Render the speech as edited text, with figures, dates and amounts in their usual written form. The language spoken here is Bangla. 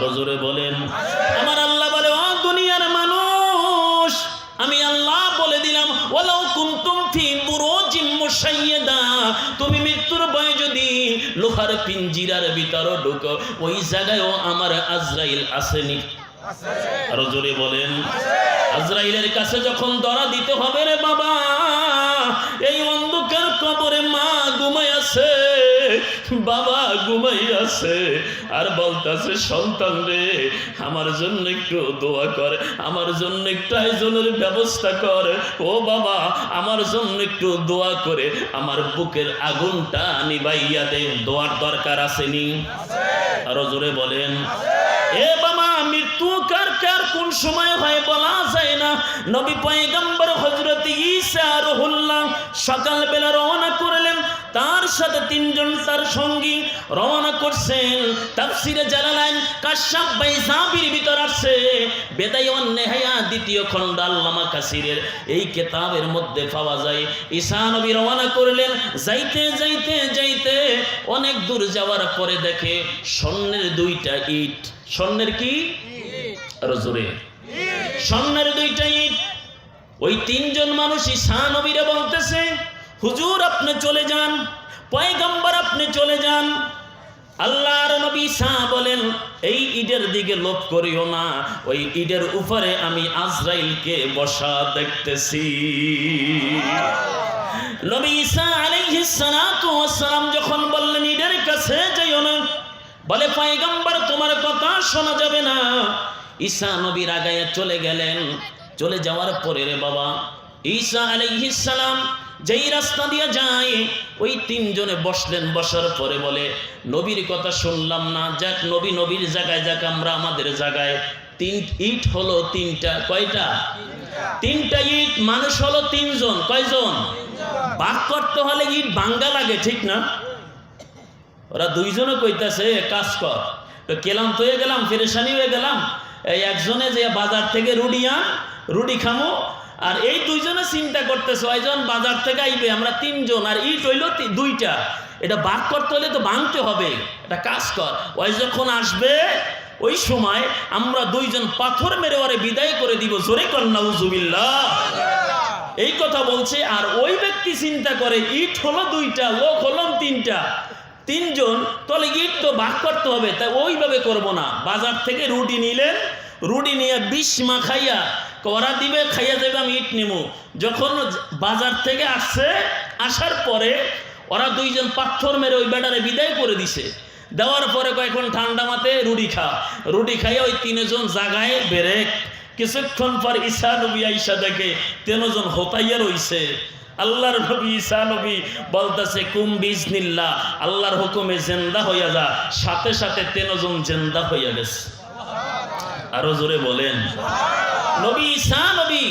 আরো জোরে বলেন। আমার আল্লাহ বলে, ও দুনিয়ার মানুষ, আমি আল্লাহ বলে দিলাম, ওয়ালাউ কুনতুম ফি বুরুজিম মুশাইয়াদা, তুমি মৃত্যুর ভয়ে যদি লোহার পিঞ্জিরার ভিতরে ঢুকো, ওই জায়গায়ও আমার আজরাইল আসেনি। আরো জোরে বলেন। আজরাইলের কাছে যখন ধরা দিতে হবে রে বাবা, এই অন্ধকার কবরে মা ঘুমাই আছে, বাবা ঘুমাই আছে, আর বলতাছে, সন্তান রে আমার জন্য একটু দোয়া কর, আমার জন্য একটু আয়োজনের ব্যবস্থা কর, ও বাবা আমার জন্য একটু দোয়া করে আমার বুকের আগুনটা নিভাইয়া দে। দোয়ার দরকার আসেনি? আরো জোরে বলেন। এ বাবা, মৃত্যু কার কার কোন সময় হয় বলা যায় না। নবী পয়গম্বর হযরত ঈসা রুহুল্লাহ সকালবেলা রওনা করলেন, তার সাথে তিনজন তার সঙ্গী রওনা করছেন। তাফসিরে জালালাইন কাশফ বাইজাবির ভিতর আছে, বেদায়ুন নেহায়া দ্বিতীয় খণ্ড আল্লামা কাসিরের এই কিতাবের মধ্যে পাওয়া যায়। ঈসা নবী রওনা করলেন, যাইতে যাইতে যাইতে অনেক দূর যাওয়ার পরে দেখে স্বর্ণের দুইটা ইট। স্বর্ণের কি? আরো জোরে। স্বর্ণের দুইটা ইট। ওই তিনজন মানুষ ঈসা নবীরে বলতেছে, হুজুর আপনি চলে যান, পয়গম্বর আপনি চলে যান। আল্লাহর নবী ঈসা বলেন, এই ইটের দিকে লক্ষ্য করিও না, ওই ইটের উপরে আমি আজরাইলকে বসা দেখতেছি। নবী ঈসা আলাইহিস সালাতু ওয়াস সালাম যখন বললেন ইটের কাছে যাইও না, বলে পয়গম্বর তোমার কথা শোনা যাবে না। ঈসা নবী আগায়া চলে গেলেন। চলে যাওয়ার পরে রে বাবা, ঈসা আলাইহিস সালাম যেই রাস্তা দিয়ে যায়, ওই তিনজনে বসলেন। বসার পরে বলে, নবীর কথা শুনলাম না, যাক নবী নবীর জায়গায় যাক, আমরা আমাদের জায়গায়। ইট হলো তিনটা। কয়টা? তিনটা ইট। মানুষ হলো তিনজন। কয়জন? ভাগ করতে হলে ইট ভাঙ্গা লাগে, ঠিক না? ওরা দুইজনে কইতাছে কাজ কর, তো কেলাম তো হয়ে গেলাম, পেরেশানি হয়ে গেলাম। এই একজনে যে বাজার থেকে রুটি খামো, আর এই দুইজনে চিন্তা করতেছে ওইজন বাজার থেকে আইবে, আমরা তিনজন, আর ইট হইল দুইটা, এটা ভাগ করতে হলে তো ভাঙতে হবে। এটা কাজ কর, ওই যখন আসবে ওই সময় আমরা দুইজন পাথর মেরে ওরে বিদায় করে দিব। জোরে কর নাউজুবিল্লাহ। এই কথা বলছে। আর ওই ব্যক্তি চিন্তা করে ইট হলো দুইটা, লোক হলো তিনটা, তিনজন, তাহলে ইট তো ভাগ করতে হবে, তাই ওইভাবে করব না। বাজার থেকে রুটি নিলেন, রুটি নিয়ে বিষ মাখাইয়া করা দিবে, খাইয়া যাবে, আমি ইট নিব। যখন বাজার থেকে আসছে, আসার পরে ওরা দুইজন পাথর মেরে ওই বেটারে বিদায় করে দিছে। দেওয়ার পরে কয়েকক্ষণ ঠান্ডা মাতে রুটি খাইয়া ওই তিনজন জাগায় বেড়ে। কিছুক্ষণ পর ঈসা নবী আইসা দেখে তিনজন হোতাইয়া রইছে। আল্লাহর নবী ঈসা নবী বলতেছে, কুম বিজনিল্লাহ, আল্লাহর হুকুমে জিন্দা হইয়া যা। সাথে সাথে তিনজন জিন্দা হইয়া গেছে। আরো জোরে বলেন। নবী ঈসা নবী